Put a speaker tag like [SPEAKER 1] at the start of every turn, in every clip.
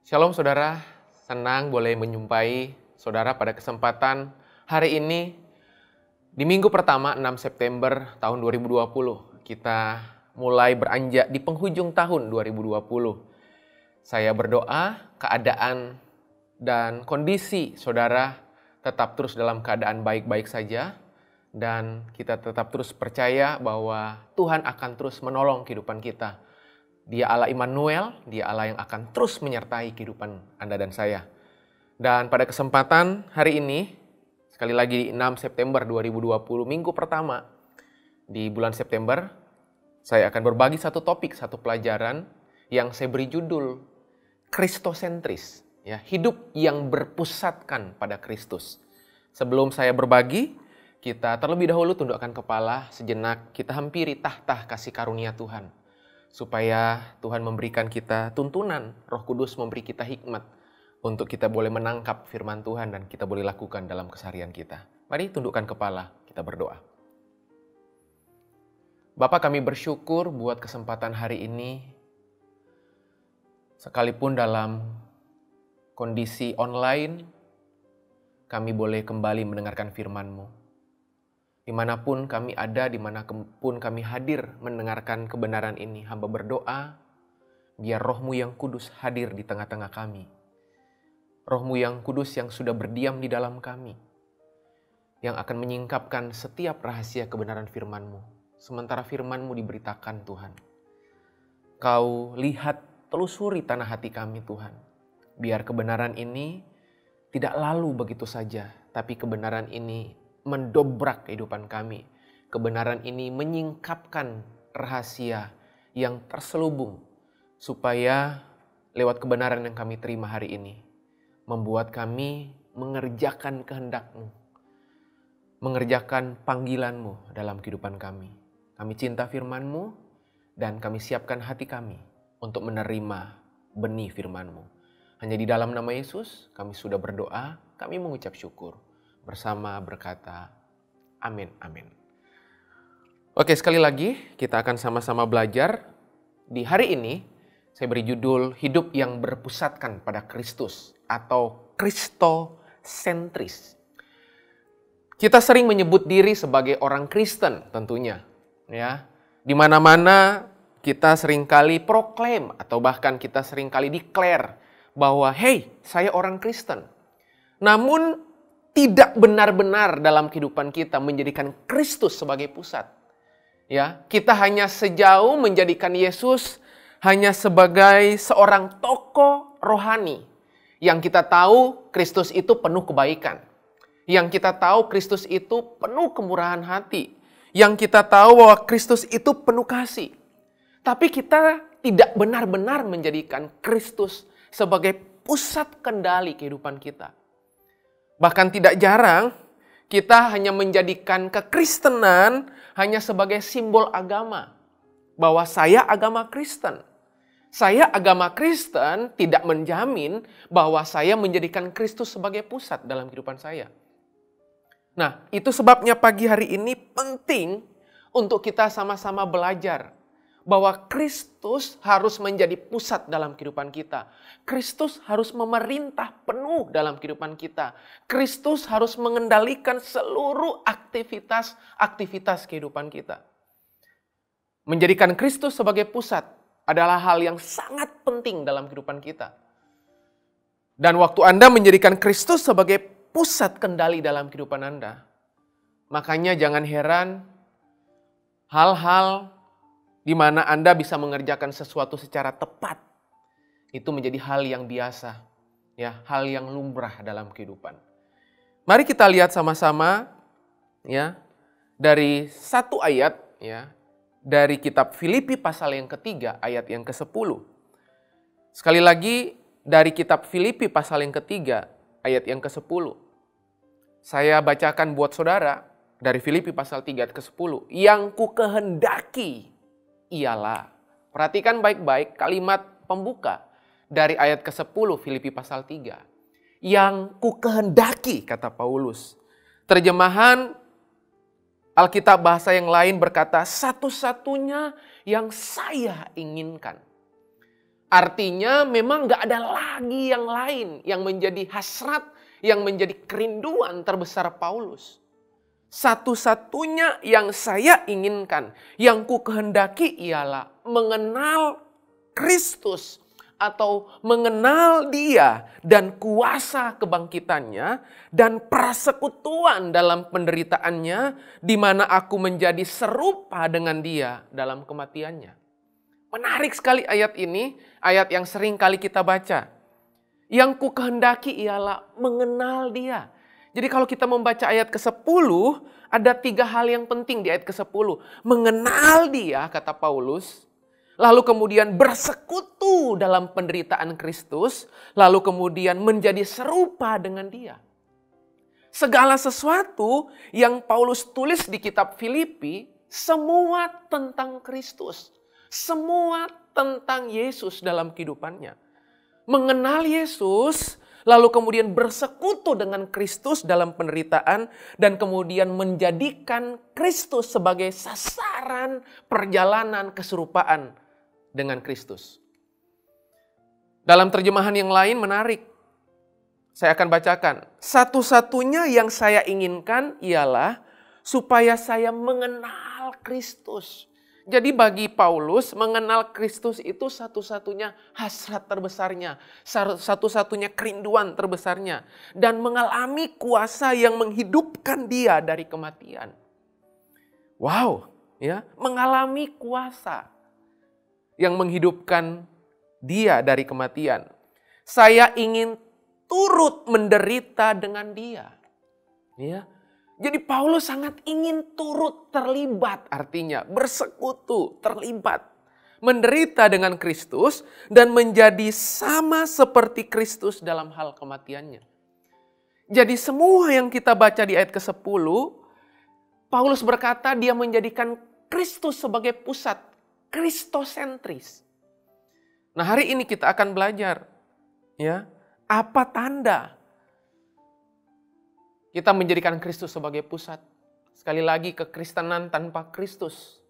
[SPEAKER 1] Shalom saudara, senang boleh menjumpai saudara pada kesempatan hari ini di minggu pertama 6 September tahun 2020. Kita mulai beranjak di penghujung tahun 2020. Saya berdoa keadaan dan kondisi saudara tetap terus dalam keadaan baik-baik saja dan kita tetap terus percaya bahwa Tuhan akan terus menolong kehidupan kita. Dia Allah Immanuel, Dia Allah yang akan terus menyertai kehidupan Anda dan saya. Dan pada kesempatan hari ini, sekali lagi 6 September 2020, minggu pertama di bulan September, saya akan berbagi satu topik, satu pelajaran yang saya beri judul Kristosentris, ya, hidup yang berpusatkan pada Kristus. Sebelum saya berbagi, kita terlebih dahulu tundukkan kepala sejenak, kita hampiri tahta kasih karunia Tuhan. Supaya Tuhan memberikan kita tuntunan, Roh Kudus memberi kita hikmat untuk kita boleh menangkap firman Tuhan dan kita boleh lakukan dalam keseharian kita. Mari tundukkan kepala, kita berdoa. Bapa, kami bersyukur buat kesempatan hari ini. Sekalipun dalam kondisi online, kami boleh kembali mendengarkan firman-Mu. Dimanapun kami ada, dimanapun kami hadir mendengarkan kebenaran ini, hamba berdoa, biar Roh-Mu yang kudus hadir di tengah-tengah kami. Roh-Mu yang kudus yang sudah berdiam di dalam kami, yang akan menyingkapkan setiap rahasia kebenaran firman-Mu. Sementara firman-Mu diberitakan Tuhan. Kau lihat, telusuri tanah hati kami Tuhan. Biar kebenaran ini tidak lalu begitu saja, tapi kebenaran ini mendobrak kehidupan kami. Kebenaran ini menyingkapkan rahasia yang terselubung supaya lewat kebenaran yang kami terima hari ini membuat kami mengerjakan kehendak-Mu, mengerjakan panggilan-Mu dalam kehidupan kami. Kami cinta firman-Mu dan kami siapkan hati kami untuk menerima benih firman-Mu. Hanya di dalam nama Yesus kami sudah berdoa, kami mengucap syukur. Bersama berkata, amin, amin. Oke, sekali lagi kita akan sama-sama belajar. Di hari ini, saya beri judul hidup yang berpusatkan pada Kristus atau Kristosentris. Kita sering menyebut diri sebagai orang Kristen tentunya. Ya, di mana-mana kita seringkali proklaim atau bahkan kita seringkali declare bahwa, hey, saya orang Kristen. Namun, tidak benar-benar dalam kehidupan kita menjadikan Kristus sebagai pusat. Ya, kita hanya sejauh menjadikan Yesus hanya sebagai seorang tokoh rohani. Yang kita tahu Kristus itu penuh kebaikan. Yang kita tahu Kristus itu penuh kemurahan hati. Yang kita tahu bahwa Kristus itu penuh kasih. Tapi kita tidak benar-benar menjadikan Kristus sebagai pusat kendali kehidupan kita. Bahkan tidak jarang kita hanya menjadikan kekristenan hanya sebagai simbol agama. Bahwa saya agama Kristen. Saya agama Kristen tidak menjamin bahwa saya menjadikan Kristus sebagai pusat dalam kehidupan saya. Nah, itu sebabnya pagi hari ini penting untuk kita sama-sama belajar bahwa Kristus harus menjadi pusat dalam kehidupan kita. Kristus harus memerintah penuh dalam kehidupan kita. Kristus harus mengendalikan seluruh aktivitas kehidupan kita. Menjadikan Kristus sebagai pusat adalah hal yang sangat penting dalam kehidupan kita. Dan waktu Anda menjadikan Kristus sebagai pusat kendali dalam kehidupan Anda, makanya jangan heran hal-hal di mana Anda bisa mengerjakan sesuatu secara tepat, itu menjadi hal yang biasa, ya, hal yang lumrah dalam kehidupan. Mari kita lihat sama-sama, ya, dari satu ayat, ya, dari kitab Filipi pasal yang ketiga, ayat yang ke-10. Sekali lagi, dari kitab Filipi pasal yang ketiga, ayat yang ke-10. Saya bacakan buat saudara, dari Filipi pasal 3 ayat ke-10. Yang ku kehendaki ialah, perhatikan baik-baik kalimat pembuka dari ayat ke-10 Filipi pasal 3. Yang ku kehendaki, kata Paulus. Terjemahan Alkitab bahasa yang lain berkata, satu-satunya yang saya inginkan. Artinya memang gak ada lagi yang lain yang menjadi hasrat, yang menjadi kerinduan terbesar Paulus. Satu-satunya yang saya inginkan, yang ku kehendaki ialah mengenal Kristus atau mengenal Dia dan kuasa kebangkitannya dan persekutuan dalam penderitaannya, di mana aku menjadi serupa dengan Dia dalam kematiannya. Menarik sekali ayat ini, ayat yang sering kali kita baca. Yang ku kehendaki ialah mengenal Dia. Jadi kalau kita membaca ayat ke-10, ada 3 hal yang penting di ayat ke-10. Mengenal Dia, kata Paulus. Lalu kemudian bersekutu dalam penderitaan Kristus. Lalu kemudian menjadi serupa dengan Dia. Segala sesuatu yang Paulus tulis di kitab Filipi, semua tentang Kristus. Semua tentang Yesus dalam kehidupannya. Mengenal Yesus, lalu kemudian bersekutu dengan Kristus dalam penderitaan, dan kemudian menjadikan Kristus sebagai sasaran perjalanan keserupaan dengan Kristus. Dalam terjemahan yang lain menarik. Saya akan bacakan. Satu-satunya yang saya inginkan ialah supaya saya mengenal Kristus. Jadi bagi Paulus, mengenal Kristus itu satu-satunya hasrat terbesarnya, satu-satunya kerinduan terbesarnya, dan mengalami kuasa yang menghidupkan dia dari kematian. Wow, ya, mengalami kuasa yang menghidupkan dia dari kematian. Saya ingin turut menderita dengan dia. Ya. Jadi Paulus sangat ingin turut terlibat, artinya bersekutu, terlibat. Menderita dengan Kristus dan menjadi sama seperti Kristus dalam hal kematiannya. Jadi semua yang kita baca di ayat ke-10, Paulus berkata dia menjadikan Kristus sebagai pusat, kristosentris. Nah, hari ini kita akan belajar, ya, apa tanda kita menjadikan Kristus sebagai pusat. Sekali lagi, kekristenan tanpa Kristus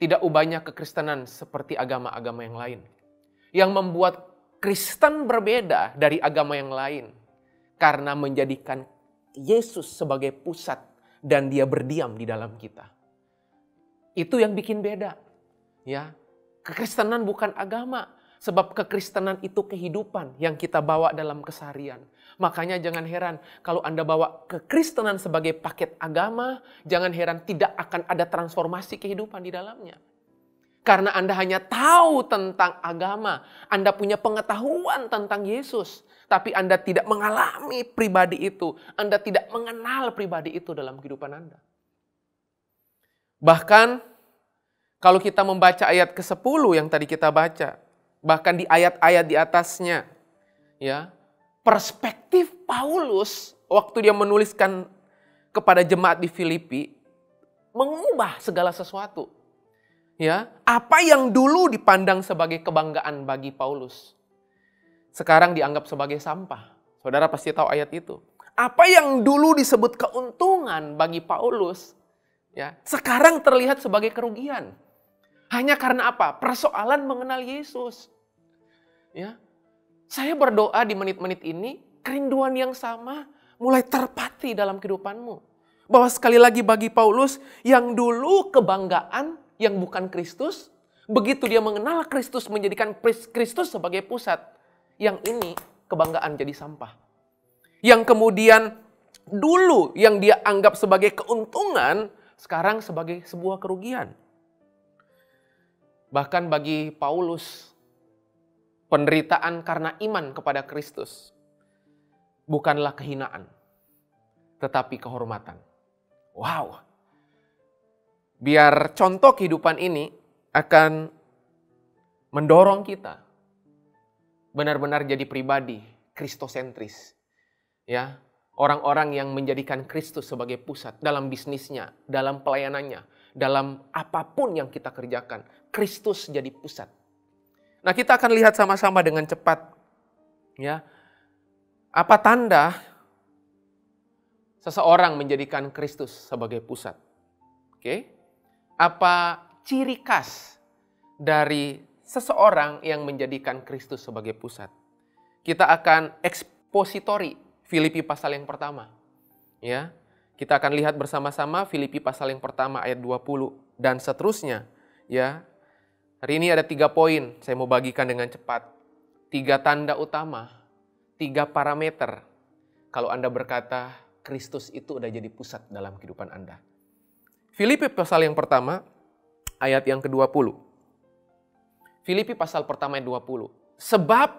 [SPEAKER 1] tidak ubahnya kekristenan seperti agama-agama yang lain. Yang membuat Kristen berbeda dari agama yang lain karena menjadikan Yesus sebagai pusat dan Dia berdiam di dalam kita. Itu yang bikin beda. Ya, kekristenan bukan agama, sebab kekristenan itu kehidupan yang kita bawa dalam keseharian. Makanya jangan heran kalau Anda bawa kekristenan sebagai paket agama, jangan heran tidak akan ada transformasi kehidupan di dalamnya. Karena Anda hanya tahu tentang agama, Anda punya pengetahuan tentang Yesus, tapi Anda tidak mengalami pribadi itu, Anda tidak mengenal pribadi itu dalam kehidupan Anda. Bahkan kalau kita membaca ayat ke-10 yang tadi kita baca, bahkan di ayat-ayat di atasnya, ya, perspektif Paulus waktu dia menuliskan kepada jemaat di Filipi mengubah segala sesuatu. Ya, apa yang dulu dipandang sebagai kebanggaan bagi Paulus, sekarang dianggap sebagai sampah. Saudara pasti tahu ayat itu. Apa yang dulu disebut keuntungan bagi Paulus, ya, sekarang terlihat sebagai kerugian. Hanya karena apa? Persoalan mengenal Yesus. Ya. Saya berdoa di menit-menit ini, kerinduan yang sama mulai terpatri dalam kehidupanmu. Bahwa sekali lagi bagi Paulus, yang dulu kebanggaan yang bukan Kristus, begitu dia mengenal Kristus, menjadikan Kristus sebagai pusat, yang ini kebanggaan jadi sampah. Yang kemudian dulu yang dia anggap sebagai keuntungan, sekarang sebagai sebuah kerugian. Bahkan bagi Paulus, penderitaan karena iman kepada Kristus bukanlah kehinaan, tetapi kehormatan. Wow. Biar contoh kehidupan ini akan mendorong kita benar-benar jadi pribadi kristosentris. Ya, orang-orang yang menjadikan Kristus sebagai pusat dalam bisnisnya, dalam pelayanannya, dalam apapun yang kita kerjakan, Kristus jadi pusat. Nah, kita akan lihat sama-sama dengan cepat, ya, apa tanda seseorang menjadikan Kristus sebagai pusat. Oke? Apa ciri khas dari seseorang yang menjadikan Kristus sebagai pusat. Kita akan ekspositori Filipi pasal yang pertama. Ya, kita akan lihat bersama-sama Filipi pasal yang pertama ayat 20 dan seterusnya. Ya, hari ini ada 3 poin saya mau bagikan dengan cepat. 3 tanda utama, 3 parameter. Kalau Anda berkata Kristus itu udah jadi pusat dalam kehidupan Anda. Filipi pasal yang pertama ayat yang ke-20. Filipi pasal pertama ayat 20. Sebab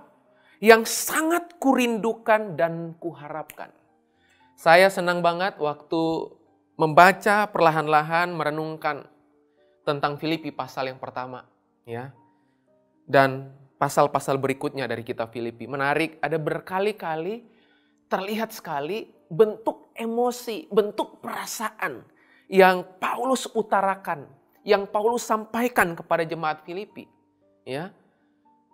[SPEAKER 1] yang sangat kurindukan dan kuharapkan. Saya senang banget waktu membaca perlahan-lahan merenungkan tentang Filipi pasal yang pertama. Ya. Dan pasal-pasal berikutnya dari kitab Filipi. Menarik, ada berkali-kali terlihat sekali bentuk emosi, bentuk perasaan yang Paulus utarakan, yang Paulus sampaikan kepada jemaat Filipi. Ya.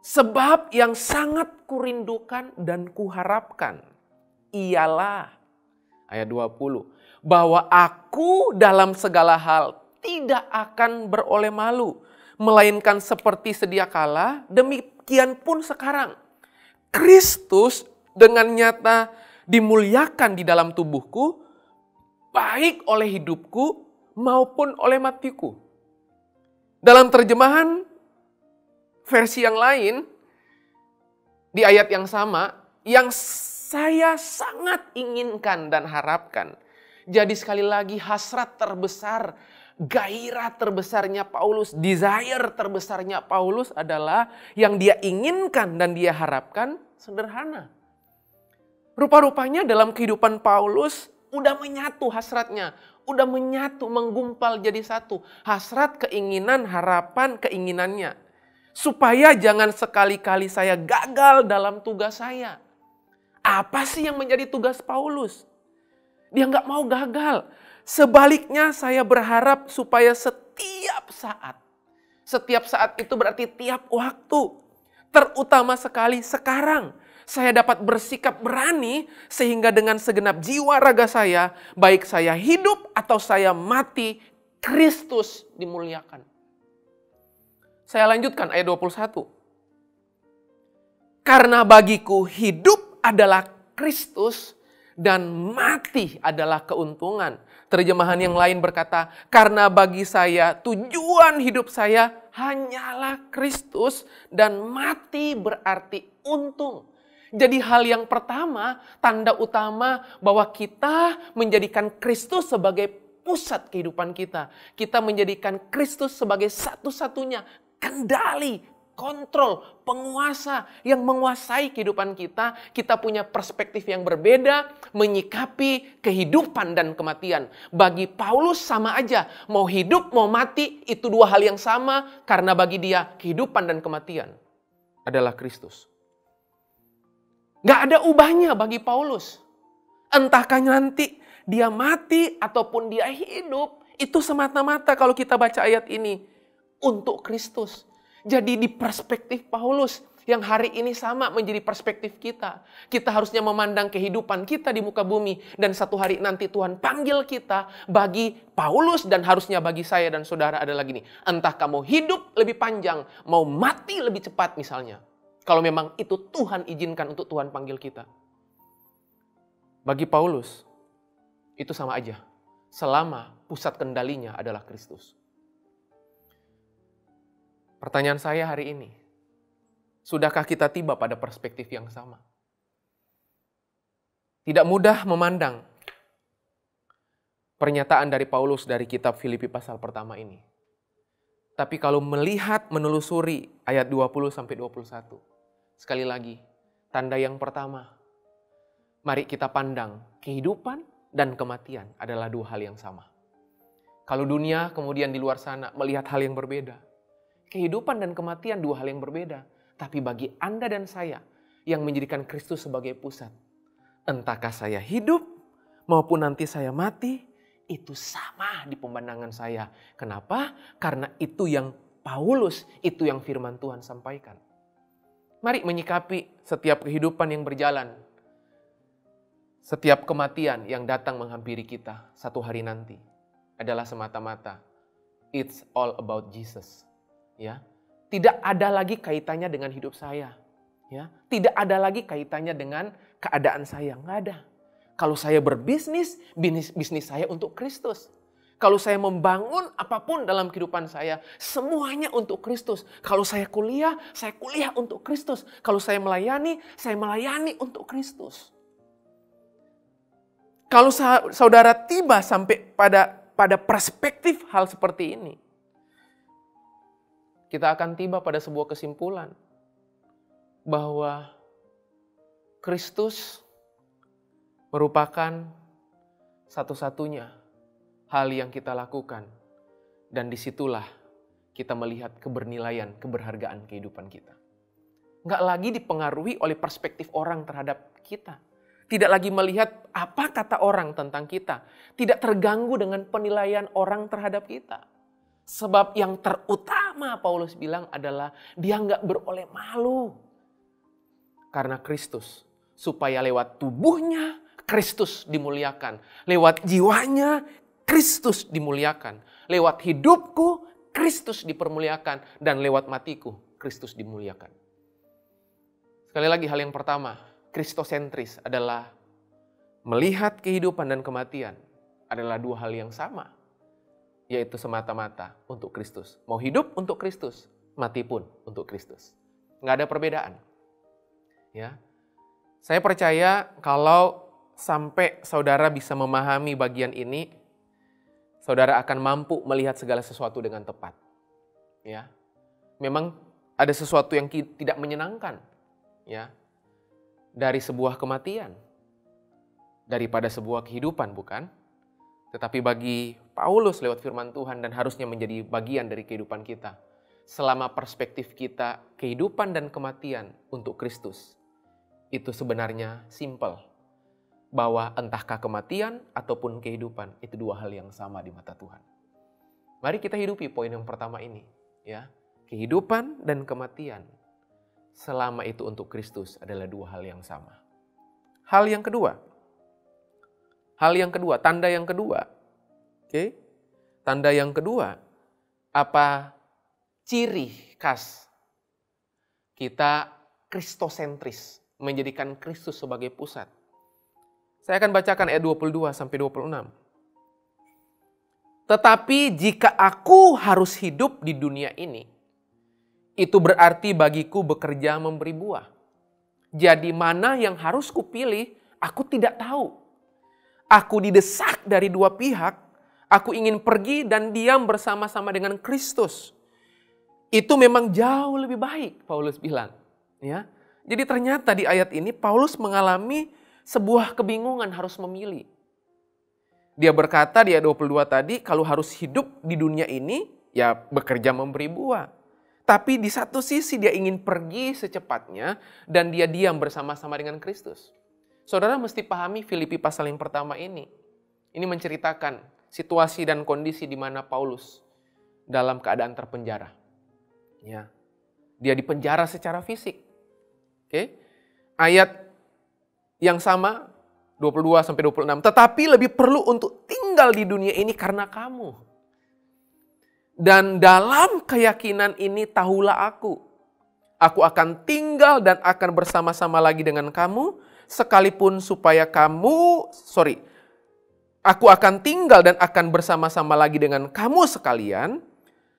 [SPEAKER 1] Sebab yang sangat kurindukan dan kuharapkan ialah ayat 20, bahwa aku dalam segala hal tidak akan beroleh malu, melainkan seperti sedia kala, demikian pun sekarang. Kristus dengan nyata dimuliakan di dalam tubuhku, baik oleh hidupku maupun oleh matiku. Dalam terjemahan versi yang lain, di ayat yang sama, yang saya sangat inginkan dan harapkan. Jadi sekali lagi hasrat terbesar, gairah terbesarnya Paulus, desire terbesarnya Paulus adalah yang dia inginkan dan dia harapkan sederhana. Rupa-rupanya dalam kehidupan Paulus udah menyatu hasratnya, udah menyatu, menggumpal jadi satu. Hasrat, keinginan, harapan, keinginannya. Supaya jangan sekali-kali saya gagal dalam tugas saya. Apa sih yang menjadi tugas Paulus? Dia nggak mau gagal. Sebaliknya saya berharap supaya setiap saat itu berarti tiap waktu. Terutama sekali sekarang. Saya dapat bersikap berani sehingga dengan segenap jiwa raga saya, baik saya hidup atau saya mati, Kristus dimuliakan. Saya lanjutkan ayat 21. Karena bagiku hidup adalah Kristus dan mati adalah keuntungan. Terjemahan yang lain berkata, karena bagi saya tujuan hidup saya hanyalah Kristus dan mati berarti untung. Jadi hal yang pertama, tanda utama bahwa kita menjadikan Kristus sebagai pusat kehidupan kita. Kita menjadikan Kristus sebagai satu-satunya kendali, kontrol, penguasa yang menguasai kehidupan kita. Kita punya perspektif yang berbeda menyikapi kehidupan dan kematian. Bagi Paulus sama aja, mau hidup mau mati itu 2 hal yang sama karena bagi dia kehidupan dan kematian adalah Kristus. Gak ada ubahnya bagi Paulus. Entahkah nanti dia mati ataupun dia hidup, itu semata-mata kalau kita baca ayat ini untuk Kristus. Jadi di perspektif Paulus yang hari ini sama menjadi perspektif kita. Kita harusnya memandang kehidupan kita di muka bumi dan satu hari nanti Tuhan panggil kita. Bagi Paulus dan harusnya bagi saya dan saudara adalah gini. Entah kamu hidup lebih panjang, mau mati lebih cepat misalnya. Kalau memang itu Tuhan izinkan untuk Tuhan panggil kita. Bagi Paulus itu sama aja. Selama pusat kendalinya adalah Kristus. Pertanyaan saya hari ini, sudahkah kita tiba pada perspektif yang sama? Tidak mudah memandang pernyataan dari Paulus dari kitab Filipi pasal pertama ini. Tapi kalau melihat, menelusuri ayat 20-21, sekali lagi, tanda yang pertama, mari kita pandang kehidupan dan kematian adalah 2 hal yang sama. Kalau dunia kemudian di luar sana melihat hal yang berbeda, kehidupan dan kematian 2 hal yang berbeda. Tapi bagi Anda dan saya yang menjadikan Kristus sebagai pusat, entahkah saya hidup maupun nanti saya mati, itu sama di pemandangan saya. Kenapa? Karena itu yang Paulus, itu yang firman Tuhan sampaikan. Mari menyikapi setiap kehidupan yang berjalan, setiap kematian yang datang menghampiri kita satu hari nanti adalah semata-mata it's all about Jesus. Ya, tidak ada lagi kaitannya dengan hidup saya. Ya, tidak ada lagi kaitannya dengan keadaan saya, nggak ada. Kalau saya berbisnis, bisnis saya untuk Kristus. Kalau saya membangun apapun dalam kehidupan saya, semuanya untuk Kristus. Kalau saya kuliah untuk Kristus. Kalau saya melayani untuk Kristus. Kalau saudara tiba sampai pada perspektif hal seperti ini, kita akan tiba pada sebuah kesimpulan bahwa Kristus merupakan satu-satunya hal yang kita lakukan. Dan disitulah kita melihat kebernilaian, keberhargaan kehidupan kita. Nggak lagi dipengaruhi oleh perspektif orang terhadap kita. Tidak lagi melihat apa kata orang tentang kita. Tidak terganggu dengan penilaian orang terhadap kita. Sebab yang terutama Paulus bilang adalah dia nggak beroleh malu. Karena Kristus. Supaya lewat tubuhnya Kristus dimuliakan. Lewat jiwanya Kristus dimuliakan. Lewat hidupku Kristus dipermuliakan. Dan lewat matiku Kristus dimuliakan. Sekali lagi hal yang pertama, kristosentris adalah melihat kehidupan dan kematian adalah dua hal yang sama. Yaitu semata-mata untuk Kristus. Mau hidup untuk Kristus, mati pun untuk Kristus. Nggak ada perbedaan. Ya, saya percaya kalau sampai saudara bisa memahami bagian ini, saudara akan mampu melihat segala sesuatu dengan tepat. Ya, memang ada sesuatu yang tidak menyenangkan, ya, dari sebuah kematian, daripada sebuah kehidupan, bukan? Tetapi bagi Paulus lewat firman Tuhan dan harusnya menjadi bagian dari kehidupan kita, selama perspektif kita kehidupan dan kematian untuk Kristus, itu sebenarnya simple. Bahwa entahkah kematian ataupun kehidupan, itu dua hal yang sama di mata Tuhan. Mari kita hidupi poin yang pertama ini. Ya, kehidupan dan kematian, selama itu untuk Kristus adalah dua hal yang sama. Hal yang kedua, tanda yang kedua. Oke? Tanda yang kedua, apa ciri khas kita kristosentris, menjadikan Kristus sebagai pusat. Saya akan bacakan ayat 22 sampai 26. Tetapi jika aku harus hidup di dunia ini, itu berarti bagiku bekerja memberi buah. Jadi mana yang harus kupilih, aku tidak tahu. Aku didesak dari dua pihak, aku ingin pergi dan diam bersama-sama dengan Kristus. Itu memang jauh lebih baik, Paulus bilang. Ya. Jadi ternyata di ayat ini Paulus mengalami sebuah kebingungan harus memilih. Dia berkata di ayat 22 tadi, kalau harus hidup di dunia ini, ya bekerja memberi buah. Tapi di satu sisi dia ingin pergi secepatnya dan dia diam bersama-sama dengan Kristus. Saudara mesti pahami Filipi pasal yang pertama ini. Ini menceritakan situasi dan kondisi di mana Paulus dalam keadaan terpenjara. Ya. Dia dipenjara secara fisik. Oke. Ayat yang sama 22-26. Tetapi lebih perlu untuk tinggal di dunia ini karena kamu. Dan dalam keyakinan ini tahulah aku. Aku akan tinggal dan akan bersama-sama lagi dengan kamu. Sekalipun supaya aku akan tinggal dan akan bersama-sama lagi dengan kamu sekalian.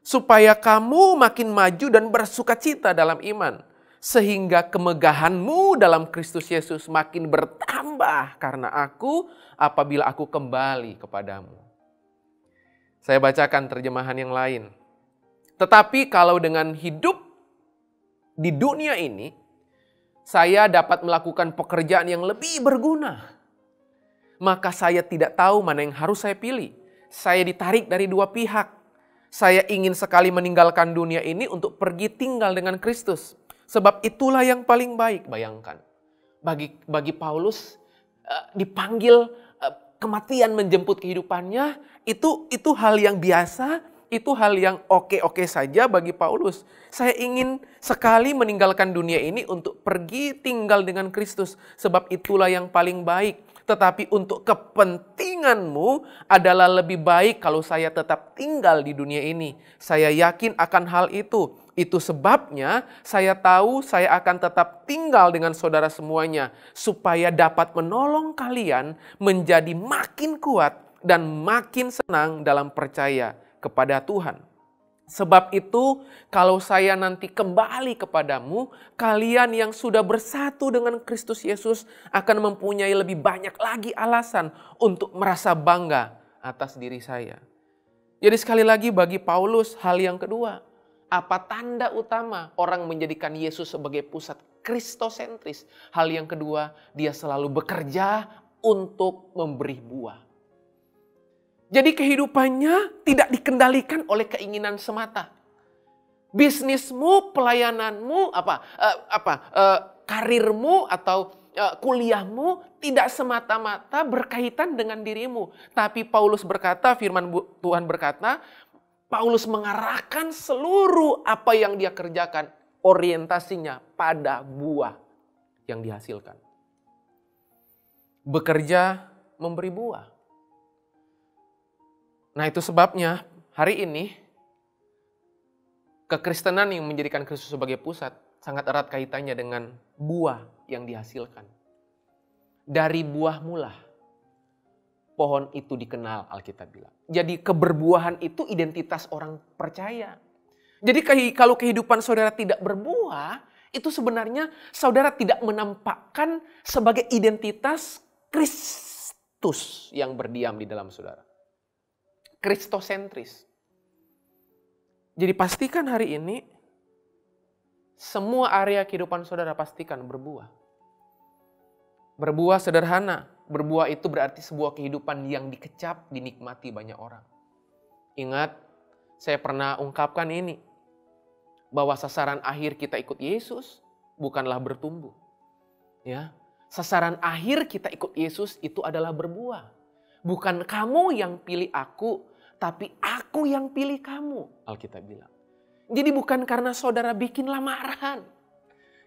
[SPEAKER 1] Supaya kamu makin maju dan bersukacita dalam iman. Sehingga kemegahanmu dalam Kristus Yesus makin bertambah karena aku apabila aku kembali kepadamu. Saya bacakan terjemahan yang lain. Tetapi kalau dengan hidup di dunia ini, saya dapat melakukan pekerjaan yang lebih berguna. Maka saya tidak tahu mana yang harus saya pilih. Saya ditarik dari dua pihak. Saya ingin sekali meninggalkan dunia ini untuk pergi tinggal dengan Kristus. Sebab itulah yang paling baik, bayangkan. Bagi Paulus dipanggil kematian menjemput kehidupannya, itu hal yang biasa, itu hal yang oke-oke saja bagi Paulus. Saya ingin sekali meninggalkan dunia ini untuk pergi tinggal dengan Kristus. Sebab itulah yang paling baik. Tetapi untuk kepentinganmu adalah lebih baik kalau saya tetap tinggal di dunia ini. Saya yakin akan hal itu. Itu sebabnya saya tahu saya akan tetap tinggal dengan saudara semuanya. Supaya dapat menolong kalian menjadi makin kuat dan makin senang dalam percaya kepada Tuhan. Sebab itu, kalau saya nanti kembali kepadamu, kalian yang sudah bersatu dengan Kristus Yesus akan mempunyai lebih banyak lagi alasan untuk merasa bangga atas diri saya. Jadi sekali lagi bagi Paulus, hal yang kedua, apa tanda utama orang menjadikan Yesus sebagai pusat kristosentris? Hal yang kedua, dia selalu bekerja untuk memberi buah. Jadi kehidupannya tidak dikendalikan oleh keinginan semata. Bisnismu, pelayananmu, karirmu atau kuliahmu tidak semata-mata berkaitan dengan dirimu. Tapi Paulus berkata, firman Tuhan berkata, Paulus mengarahkan seluruh apa yang dia kerjakan, orientasinya pada buah yang dihasilkan. Bekerja memberi buah. Nah itu sebabnya hari ini kekristenan yang menjadikan Kristus sebagai pusat sangat erat kaitannya dengan buah yang dihasilkan. Dari buah mula pohon itu dikenal, Alkitab bilang. Jadi keberbuahan itu identitas orang percaya. Jadi kalau kehidupan saudara tidak berbuah, itu sebenarnya saudara tidak menampakkan sebagai identitas Kristus yang berdiam di dalam saudara. Kristosentris. Jadi pastikan hari ini semua area kehidupan saudara pastikan berbuah. Berbuah sederhana. Berbuah itu berarti sebuah kehidupan yang dikecap, dinikmati banyak orang. Ingat, saya pernah ungkapkan ini. Bahwa sasaran akhir kita ikut Yesus bukanlah bertumbuh. Ya, sasaran akhir kita ikut Yesus itu adalah berbuah. Bukan kamu yang pilih aku, tapi aku yang pilih kamu, Alkitab bilang. Jadi bukan karena saudara bikin lamaran.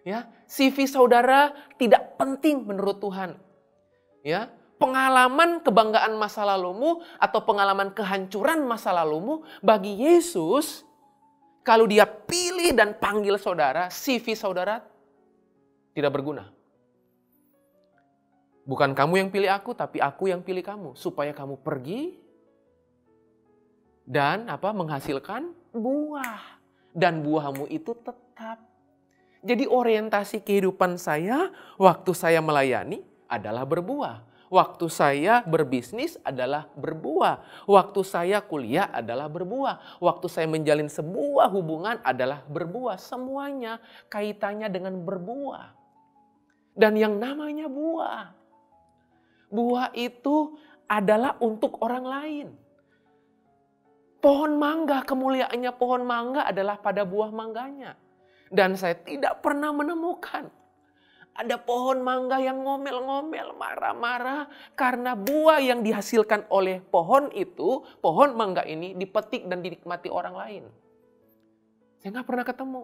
[SPEAKER 1] Ya, CV saudara tidak penting menurut Tuhan. Ya, pengalaman kebanggaan masa lalumu atau pengalaman kehancuran masa lalumu bagi Yesus, kalau dia pilih dan panggil saudara, CV saudara tidak berguna. Bukan kamu yang pilih aku, tapi aku yang pilih kamu. Supaya kamu pergi dan menghasilkan buah. Dan buahmu itu tetap. Jadi orientasi kehidupan saya, waktu saya melayani adalah berbuah. Waktu saya berbisnis adalah berbuah. Waktu saya kuliah adalah berbuah. Waktu saya menjalin sebuah hubungan adalah berbuah. Semuanya kaitannya dengan berbuah. Dan yang namanya buah. Buah itu adalah untuk orang lain. Pohon mangga, kemuliaannya pohon mangga adalah pada buah mangganya. Dan saya tidak pernah menemukan ada pohon mangga yang ngomel-ngomel, marah-marah karena buah yang dihasilkan oleh pohon itu, pohon mangga ini dipetik dan dinikmati orang lain. Saya nggak pernah ketemu.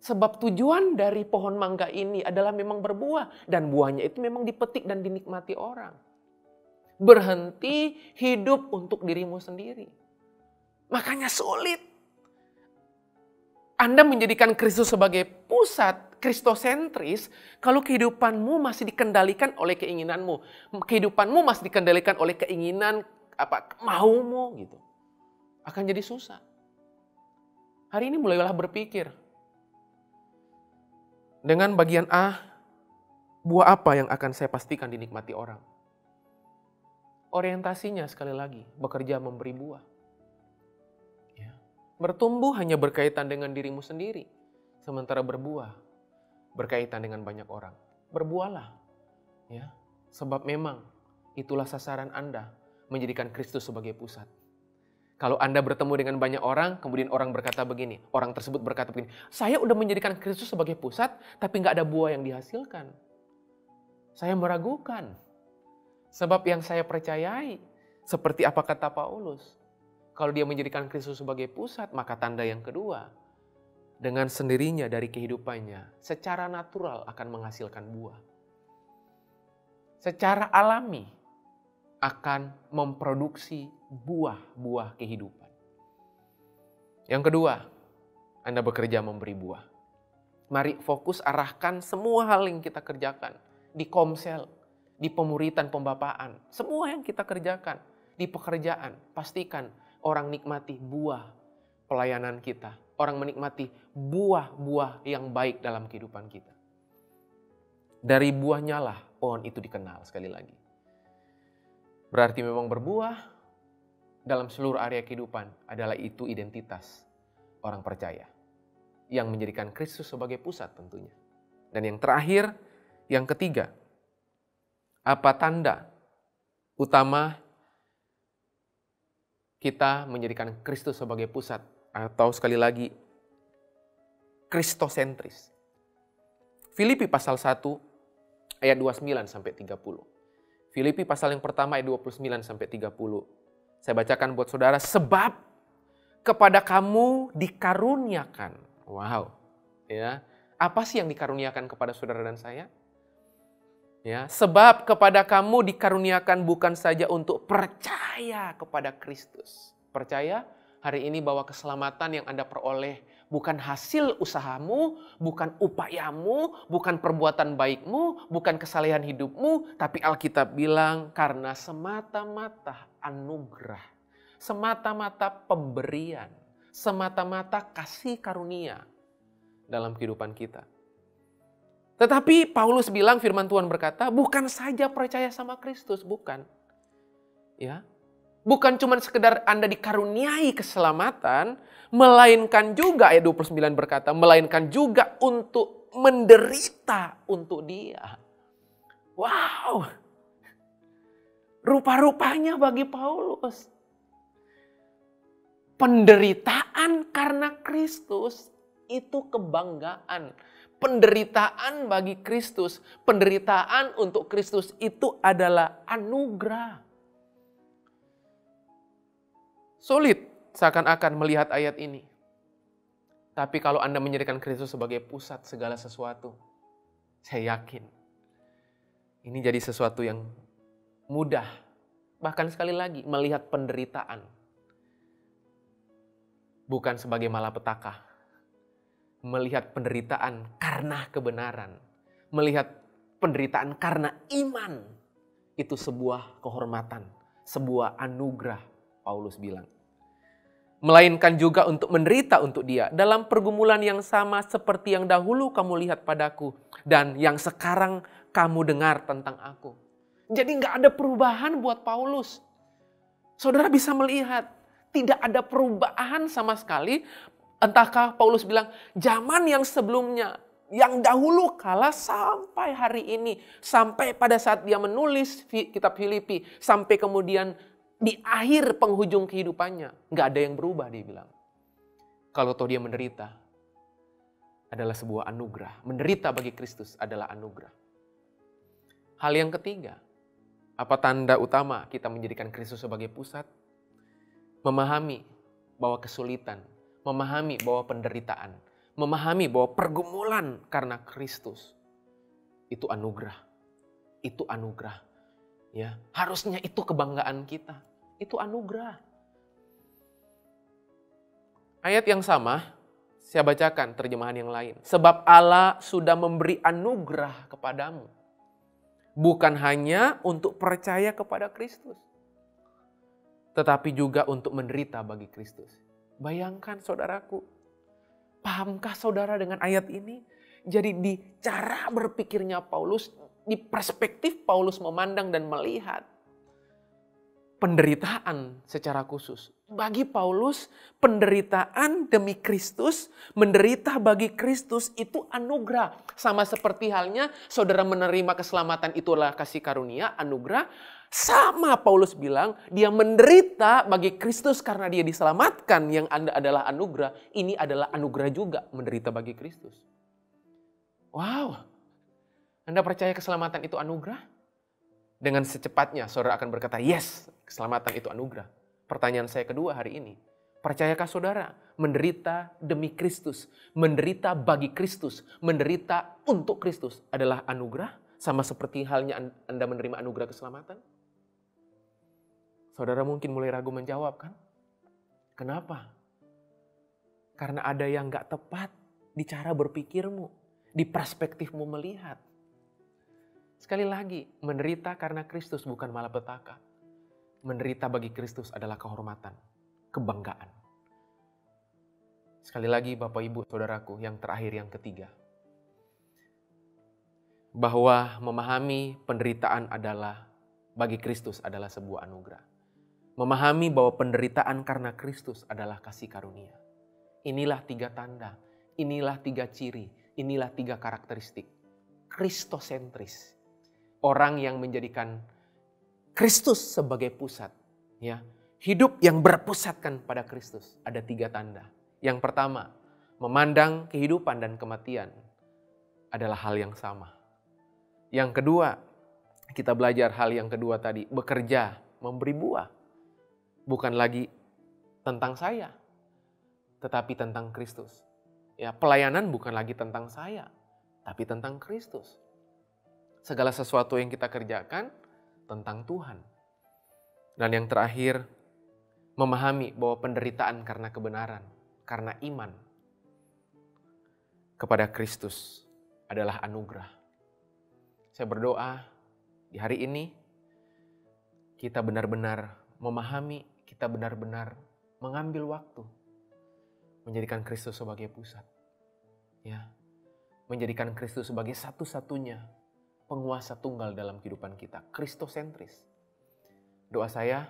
[SPEAKER 1] Sebab tujuan dari pohon mangga ini adalah memang berbuah. Dan buahnya itu memang dipetik dan dinikmati orang. Berhenti hidup untuk dirimu sendiri. Makanya sulit. Anda menjadikan Kristus sebagai pusat, kristosentris, kalau kehidupanmu masih dikendalikan oleh keinginanmu. Kehidupanmu masih dikendalikan oleh keinginan, maumu gitu. Akan jadi susah. Hari ini mulailah berpikir. Dengan bagian A, buah apa yang akan saya pastikan dinikmati orang? Orientasinya sekali lagi, bekerja memberi buah. Bertumbuh hanya berkaitan dengan dirimu sendiri. Sementara berbuah berkaitan dengan banyak orang. Berbuahlah. Ya, sebab memang itulah sasaran Anda menjadikan Kristus sebagai pusat. Kalau Anda bertemu dengan banyak orang, kemudian orang berkata begini. Orang tersebut berkata begini. Saya udah menjadikan Kristus sebagai pusat, tapi nggak ada buah yang dihasilkan. Saya meragukan. Sebab yang saya percayai, seperti apa kata Paulus. Kalau dia menjadikan Kristus sebagai pusat, maka tanda yang kedua, dengan sendirinya dari kehidupannya, secara natural akan menghasilkan buah. secara alami akan memproduksi buah-buah kehidupan. Yang kedua, Anda bekerja memberi buah. Mari fokus arahkan semua hal yang kita kerjakan. Di komsel, di pemuritan pembapaan, semua yang kita kerjakan. Di pekerjaan, pastikan orang nikmati buah pelayanan kita. Orang menikmati buah-buah yang baik dalam kehidupan kita. Dari buahnya lah pohon itu dikenal, sekali lagi. Berarti memang berbuah dalam seluruh area kehidupan adalah itu identitas orang percaya. Yang menjadikan Kristus sebagai pusat tentunya. Dan yang terakhir, yang ketiga. Apa tanda utama kita menjadikan Kristus sebagai pusat? Atau sekali lagi, kristosentris. Filipi pasal 1 ayat 29 sampai 30. Filipi pasal yang pertama ayat 29 sampai 30. Saya bacakan buat saudara, sebab kepada kamu dikaruniakan. Wow. Ya. Apa sih yang dikaruniakan kepada saudara dan saya? Ya, sebab kepada kamu dikaruniakan bukan saja untuk percaya kepada Kristus. Percaya hari ini bahwa keselamatan yang Anda peroleh bukan hasil usahamu, bukan upayamu, bukan perbuatan baikmu, bukan kesalehan hidupmu, tapi Alkitab bilang karena semata-mata anugerah, semata-mata pemberian, semata-mata kasih karunia dalam kehidupan kita. Tetapi Paulus bilang, firman Tuhan berkata, bukan saja percaya sama Kristus, bukan. Ya. Bukan cuma sekedar Anda dikaruniai keselamatan, melainkan juga, ayat 29 berkata, melainkan juga untuk menderita untuk Dia. Wow. Rupa-rupanya bagi Paulus, penderitaan karena Kristus itu kebanggaan. Penderitaan bagi Kristus, penderitaan untuk Kristus itu adalah anugerah. Sulit seakan-akan melihat ayat ini. Tapi kalau Anda menjadikan Kristus sebagai pusat segala sesuatu, saya yakin ini jadi sesuatu yang mudah. Bahkan sekali lagi melihat penderitaan bukan sebagai malapetaka. Melihat penderitaan karena kebenaran. Melihat penderitaan karena iman. Itu sebuah kehormatan. Sebuah anugerah, Paulus bilang. Melainkan juga untuk menderita untuk Dia. Dalam pergumulan yang sama seperti yang dahulu kamu lihat padaku. Dan yang sekarang kamu dengar tentang aku. Jadi gak ada perubahan buat Paulus. Saudara bisa melihat. Tidak ada perubahan sama sekali. Entahkah Paulus bilang, zaman yang sebelumnya, yang dahulu kala sampai hari ini. Sampai pada saat dia menulis kitab Filipi. Sampai kemudian di akhir penghujung kehidupannya. Nggak ada yang berubah, dia bilang. Kalau toh dia menderita, adalah sebuah anugerah. Menderita bagi Kristus adalah anugerah. Hal yang ketiga, apa tanda utama kita menjadikan Kristus sebagai pusat? Memahami bahwa kesulitan, memahami bahwa penderitaan, memahami bahwa pergumulan karena Kristus itu anugerah. Itu anugerah. Ya, harusnya itu kebanggaan kita. Itu anugerah. Ayat yang sama, saya bacakan terjemahan yang lain. Sebab Allah sudah memberi anugerah kepadamu. Bukan hanya untuk percaya kepada Kristus. Tetapi juga untuk menderita bagi Kristus. Bayangkan saudaraku, pahamkah saudara dengan ayat ini? Jadi di cara berpikirnya Paulus, di perspektif Paulus memandang dan melihat penderitaan secara khusus. Bagi Paulus, penderitaan demi Kristus, menderita bagi Kristus itu anugerah. Sama seperti halnya saudara menerima keselamatan itulah kasih karunia, anugerah. Sama Paulus bilang, dia menderita bagi Kristus karena dia diselamatkan. Yang Anda adalah anugerah, ini adalah anugerah juga menderita bagi Kristus. Wow, Anda percaya keselamatan itu anugerah? Dengan secepatnya saudara akan berkata, yes, keselamatan itu anugerah. Pertanyaan saya kedua hari ini, percayakah saudara menderita demi Kristus, menderita bagi Kristus, menderita untuk Kristus adalah anugerah? Sama seperti halnya Anda menerima anugerah keselamatan? Saudara mungkin mulai ragu menjawab kan? Kenapa? Karena ada yang gak tepat di cara berpikirmu, di perspektifmu melihat. Sekali lagi, menderita karena Kristus bukan malapetaka. Menderita bagi Kristus adalah kehormatan, kebanggaan. Sekali lagi Bapak Ibu Saudaraku, yang terakhir yang ketiga. Bahwa memahami penderitaan adalah bagi Kristus adalah sebuah anugerah. Memahami bahwa penderitaan karena Kristus adalah kasih karunia. Inilah 3 tanda, inilah 3 ciri, inilah 3 karakteristik. Kristosentris. Orang yang menjadikan Kristus sebagai pusat. Ya, hidup yang berpusatkan pada Kristus. Ada 3 tanda. Yang pertama, memandang kehidupan dan kematian adalah hal yang sama. Yang kedua, kita belajar hal yang kedua tadi, bekerja, memberi buah. Bukan lagi tentang saya, tetapi tentang Kristus. Ya, pelayanan bukan lagi tentang saya, tapi tentang Kristus. Segala sesuatu yang kita kerjakan tentang Tuhan. Dan yang terakhir, memahami bahwa penderitaan karena kebenaran, karena iman kepada Kristus adalah anugerah. Saya berdoa di hari ini kita benar-benar memahami, kita benar-benar mengambil waktu menjadikan Kristus sebagai pusat. Ya, menjadikan Kristus sebagai satu-satunya penguasa tunggal dalam kehidupan kita, kristosentris. Doa saya,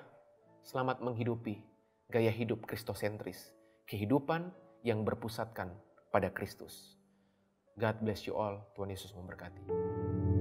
[SPEAKER 1] selamat menghidupi gaya hidup kristosentris, kehidupan yang berpusatkan pada Kristus. God bless you all, Tuhan Yesus memberkati.